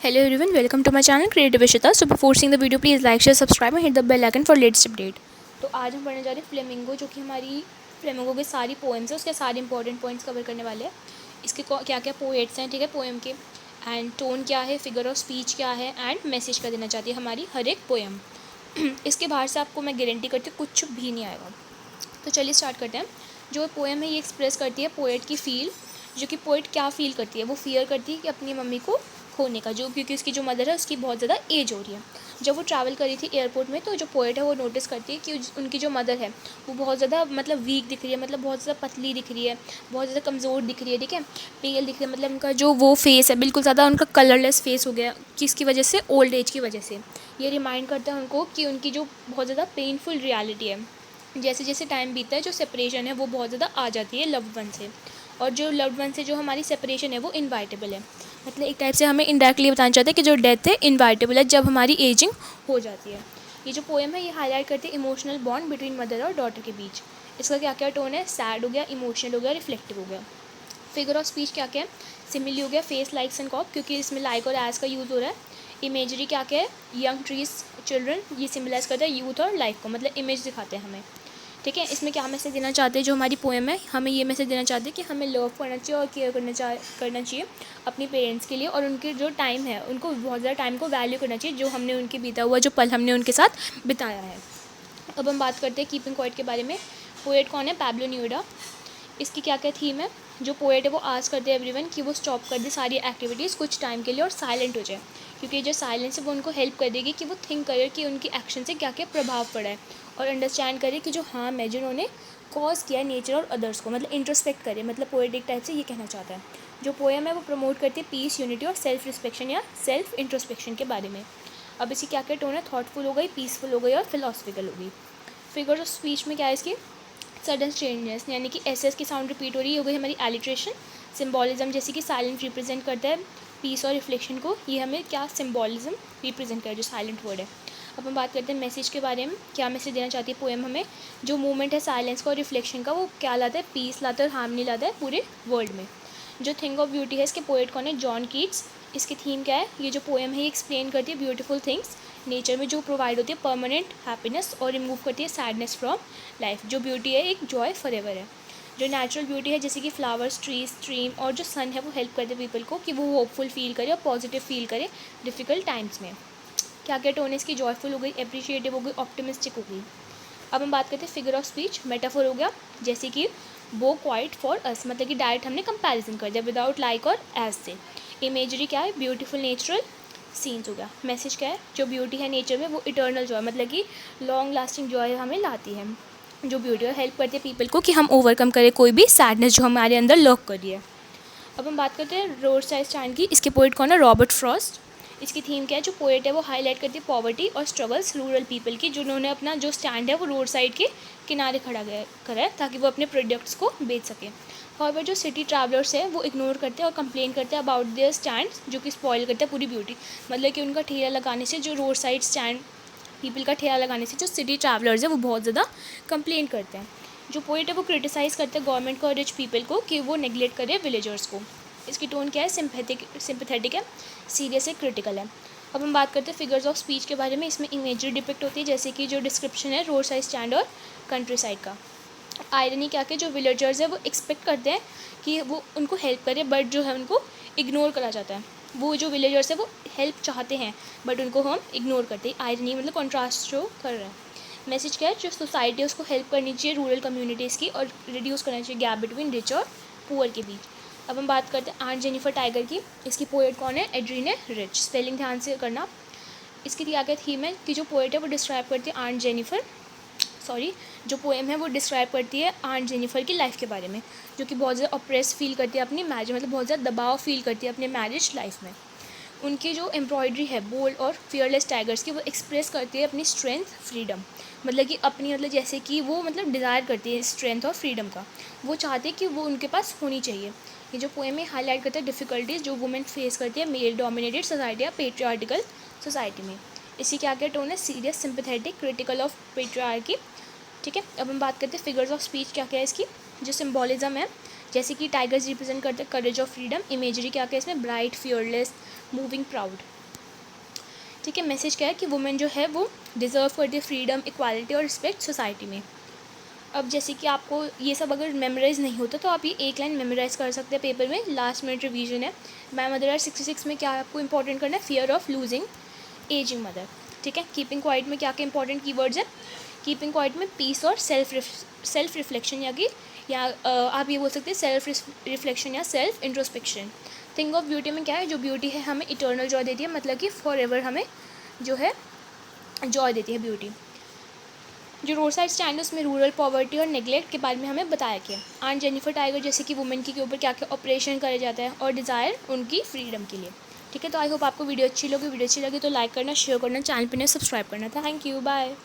Hello everyone, welcome to my channel Creative Ishita. So before seeing the video, please like, share, subscribe and hit the bell icon for latest update. तो आज हम पढ़ने जा रहे हैं flamingo, जो कि हमारी फ्लेमिंगो की सारी पोएम्स है, उसके सारे इंपॉर्टेंट पॉइंट्स कवर करने वाले हैं। इसके क्या क्या पोएट्स हैं, ठीक है, पोएम के, एंड टोन क्या है, फिगर ऑफ स्पीच क्या है, एंड मैसेज क्या देना चाहती है हमारी हर एक पोएम। इसके बाहर से आपको मैं गारंटी करती हूँ कुछ भी नहीं आएगा। तो चलिए स्टार्ट करते हैं। जो पोएम है ये एक्सप्रेस करती है पोएट की फील, जो कि पोएट क्या फील करती है, वो फियर करती है कि अपनी मम्मी को खोने का, जो क्योंकि उसकी जो मदर है उसकी बहुत ज़्यादा एज हो रही है। जब वो ट्रैवल करी थी एयरपोर्ट में, तो जो पोएट है वो नोटिस करती है कि उनकी जो मदर है वो बहुत ज़्यादा मतलब वीक दिख रही है, मतलब बहुत ज़्यादा पतली दिख रही है, बहुत ज़्यादा कमज़ोर दिख रही है, ठीक है, पेल दिख रही है, मतलब उनका जो वो फेस है बिल्कुल ज़्यादा उनका कलरलेस फेस हो गया, किसकी वजह से, ओल्ड एज की वजह से। ये रिमाइंड करता है उनको कि उनकी जो बहुत ज़्यादा पेनफुल रियलिटी है, जैसे जैसे टाइम बीतता है जो सेपरेशन है वो बहुत ज़्यादा आ जाती है लव्ड वन से, और जो लव्ड वन से जो हमारी सेपरेशन है वो इनवाइटेबल है। मतलब एक टाइप से हमें इनडायरेक्टली बताना चाहते हैं कि जो डेथ है इनवाइटेबल है जब हमारी एजिंग हो जाती है। ये जो पोएम है ये हाईलाइट करती है इमोशनल बॉन्ड बिटवीन मदर और डॉटर के बीच। इसका क्या क्या टोन है, सैड हो गया, इमोशनल हो गया, रिफ्लेक्टिव हो गया। फिगर ऑफ स्पीच क्या क्या है, सिमिली हो गया, फेस, लाइक्स एंड कॉप, क्योंकि इसमें लाइक और एज का यूज़ हो रहा है। इमेजरी क्या क्या है, यंग ट्रीज, चिल्ड्रन, ये सिम्बलाइज करता है यूथ और लाइफ को, मतलब इमेज दिखाते हैं हमें, ठीक है। इसमें क्या मैसेज देना चाहते हैं जो हमारी पोएम है, हमें ये मैसेज देना चाहते हैं कि हमें लव करना चाहिए और केयर करना चाहिए अपनी पेरेंट्स के लिए, और उनके जो टाइम है उनको बहुत ज़्यादा टाइम को वैल्यू करना चाहिए, जो हमने उनके बीता हुआ जो पल हमने उनके साथ बिताया है। अब हम बात करते हैं कीपिंग क्वाइट के बारे में। पोएट कौन है, पैब्लो न्यूडा। इसकी क्या क्या थीम है, जो पोएट है वो आस करते हैं एवरीवन कि वो स्टॉप कर दे सारी एक्टिविटीज़ कुछ टाइम के लिए और साइलेंट हो जाए, क्योंकि जो साइलेंस है वो उनको हेल्प कर देगी कि वो थिंक करे कि उनकी एक्शन से क्या क्या प्रभाव पड़ा है, और अंडरस्टैंड करे कि जो हार्म है जिन्होंने कॉज किया है नेचर और अदर्स को, मतलब इंट्रोस्पेक्ट करे। मतलब पोएट एक टाइप से ये कहना चाहता है। जो पोएम है वो प्रमोट करती है पीस, यूनिटी और सेल्फ रिस्पेक्शन या सेल्फ इंट्रोस्पेक्शन के बारे में। अब इसकी क्या क्या टोन है, थॉटफुल हो गई, पीसफुल हो गई और फिलोसफिकल हो गई। फिगर्स ऑफ स्पीच में क्या है इसकी, सडन स्ट्रेंजनेस, यानी कि एस की साउंड रिपीट हो रही हो गई हमारी एलिट्रेशन। सिम्बॉलिज्म, जैसे कि साइलेंट रिप्रेजेंट करता है पीस और रिफ्लेक्शन को, ये हमें क्या सिम्बॉलिज्म रिप्रेजेंट करे जो साइलेंट वर्ड है। अब हम बात करते हैं मैसेज के बारे में, क्या मैसेज देना चाहती है पोएम हमें। जो मूवमेंट है साइलेंस का और रिफ्लेक्शन का, वो क्या लाता है, पीस लाता है और हार्मनी लाता है पूरे वर्ल्ड में। जो थिंग ऑफ ब्यूटी है, इसके पोएट कौन है, जॉन कीट्स। इसकी थीम क्या है, ये जो पोएम है ये एक्सप्लेन करती है ब्यूटीफुल थिंग्स नेचर में जो प्रोवाइड होती है परमानेंट हैप्पीनेस, और रिमूव करती है सैडनेस फ्रॉम लाइफ। जो ब्यूटी है एक जॉय फॉर एवर है। जो नेचुरल ब्यूटी है, जैसे कि फ्लावर्स, ट्रीज, स्ट्रीम और जो सन है, वो हेल्प करते हैं पीपल को कि वो होपफुल फील करे और पॉजिटिव फील करे डिफ़िकल्ट टाइम्स में। क्या क्या टोन है इसकी, जॉयफुल हो गई, अप्रिशिएटिव हो गई, ऑप्टिमिस्टिक हो गई। अब हम बात करते हैं फिगर ऑफ स्पीच, मेटाफोर हो गया, जैसे कि वो क्वाइट फॉर अस, मतलब कि डायरेक्ट हमने कंपैरिजन कर दिया विदाउट लाइक और एज से। इमेजरी क्या है, ब्यूटीफुल नेचुरल सीन्स हो गया। मैसेज क्या है, जो ब्यूटी है नेचर में वो इटर्नल जॉय, मतलब कि लॉन्ग लास्टिंग जॉय हमें लाती है। जो ब्यूटी है हेल्प करती है पीपल को कि हम ओवरकम करें कोई भी सैडनेस जो हमारे अंदर लॉक कर रही है। अब हम बात करते हैं रोड साइड स्टैंड की। इसके पोएट कौन है, रॉबर्ट फ्रॉस्ट। इसकी थीम क्या है, जो पोएट है वो हाईलाइट करती है पॉवर्टी और स्ट्रगल्स रूरल पीपल की, जिन्होंने अपना जो स्टैंड है वो रोड साइड के किनारे खड़ा गया करा है ताकि वो अपने प्रोडक्ट्स को बेच सकें। और जो सिटी ट्रैवलर्स हैं वो इग्नोर करते हैं और कंप्लेन करते हैं अबाउट देयर स्टैंड, जो कि स्पॉइल करते हैं पूरी ब्यूटी। मतलब कि उनका ठेला लगाने से, जो रोड साइड स्टैंड पीपल का ठेला लगाने से जो सिटी ट्रैवलर्स हैं वो बहुत ज़्यादा कंप्लेन करते हैं। जो पोएट है वो क्रिटिसाइज़ करते हैं गवर्नमेंट को और रिच पीपल को कि वो नेगलेक्ट करे विलेजर्स को। इसकी टोन क्या है, सिंपैथेटिक है, सीरियस है, क्रिटिकल है। अब हम बात करते हैं फिगर्स ऑफ स्पीच के बारे में। इसमें इमेजरी डिपिक्ट होती है, जैसे कि जो डिस्क्रिप्शन है रोड साइड स्टैंड और कंट्री साइड का। आयरनी क्या कि जो विलेजर्स है वो एक्सपेक्ट करते हैं कि वो उनको हेल्प करे, बट जो है उनको इग्नोर करा जाता है। वो जो विलेजर्स है वो हेल्प चाहते हैं बट उनको हम इग्नोर करते हैं। आयरनी मतलब कॉन्ट्रास्ट शो कर रहा है। मैसेज क्या है, जो सोसाइटी है उसको हेल्प करनी चाहिए रूरल कम्युनिटीज़ की, और रिड्यूस करना चाहिए गैप बिटवीन रिच और पुअर के बीच। अब हम बात करते हैं आंट जेनिफर टाइगर की। इसकी पोएट कौन है, एड्रीने रिच। स्पेलिंग ध्यान से करना। इसकी क्या क्या थीम है कि जो पोएट है वो डिस्क्राइब करती है जो पोएम है वो डिस्क्राइब करती है आंट जेनिफर की लाइफ के बारे में, जो कि बहुत ज़्यादा ऑप्रेस फील करती है अपनी मैरिज, मतलब बहुत ज़्यादा दबाव फील करती है अपने मैरिज लाइफ में। उनकी जो एम्ब्रॉयडरी है बोल्ड और फियरलेस टाइगर्स की, वो एक्सप्रेस करती है अपनी स्ट्रेंथ, फ्रीडम, मतलब कि अपनी, मतलब जैसे कि वो मतलब डिज़ायर करती है स्ट्रेंथ और फ्रीडम का, वो चाहते हैं कि वो उनके पास होनी चाहिए। ये जो पोएम है हाईलाइट करता है डिफ़िकल्टीज़ जो वुमेन फेस करती है मेल डोमिनेटेड सोसाइटी या पेट्रियार्टिकल सोसाइटी में। इसी क्या क्या टोन है, serious, sympathetic, critical of patriarchy, ठीक है। अब हम बात करते हैं फिगर्स ऑफ स्पीच क्या क्या है इसकी। जो सिम्बॉलिज्म है, जैसे कि टाइगर्स रिप्रेजेंट करते हैं करेज ऑफ फ्रीडम, इमेजरी क्या क्या इसमें ब्राइट, फियरलेस, मूविंग, प्राउड। ठीक है, मैसेज क्या है कि वुमेन जो है वो डिज़र्व करती है फ्रीडम, इक्वालिटी और रिस्पेक्ट सोसाइटी में। अब जैसे कि आपको ये सब अगर मेमोराइज़ नहीं होता तो आप ये एक लाइन मेमोराइज़ कर सकते हैं पेपर में, लास्ट मिनट रिवीजन है। माय मदर आर 66 में क्या आपको इंपॉर्टेंट करना है, fear of losing ageing mother. ठीक है, कीपिंग क्वाइट में क्या क्या इंपॉर्टेंट कीवर्ड्स है, कीपिंग क्वाइट में पीस और सेल्फ रिफ्लेक्शन या आप ये बोल सकते हैं सेल्फ रिफ्लेक्शन या self introspection. Thing of beauty में क्या है, जो ब्यूटी है हमें इटर्नल जॉय देती है, मतलब कि फॉर एवर हमें जो है जॉय देती है ब्यूटी। जो रोड साइड स्टैंड है उसमें रूरल पॉवर्टी और नेग्लेक्ट के बारे में हमें बताया गया। आंट जेनिफर टाइगर जैसे कि वुमेन के ऊपर क्या क्या ऑपरेशन करे जाता है और डिज़ायर उनकी फ्रीडम के लिए। ठीक है, तो आई होप आपको वीडियो अच्छी लगी तो लाइक करना, शेयर करना, चैनल पर सब्सक्राइब करना था। Thank you, bye.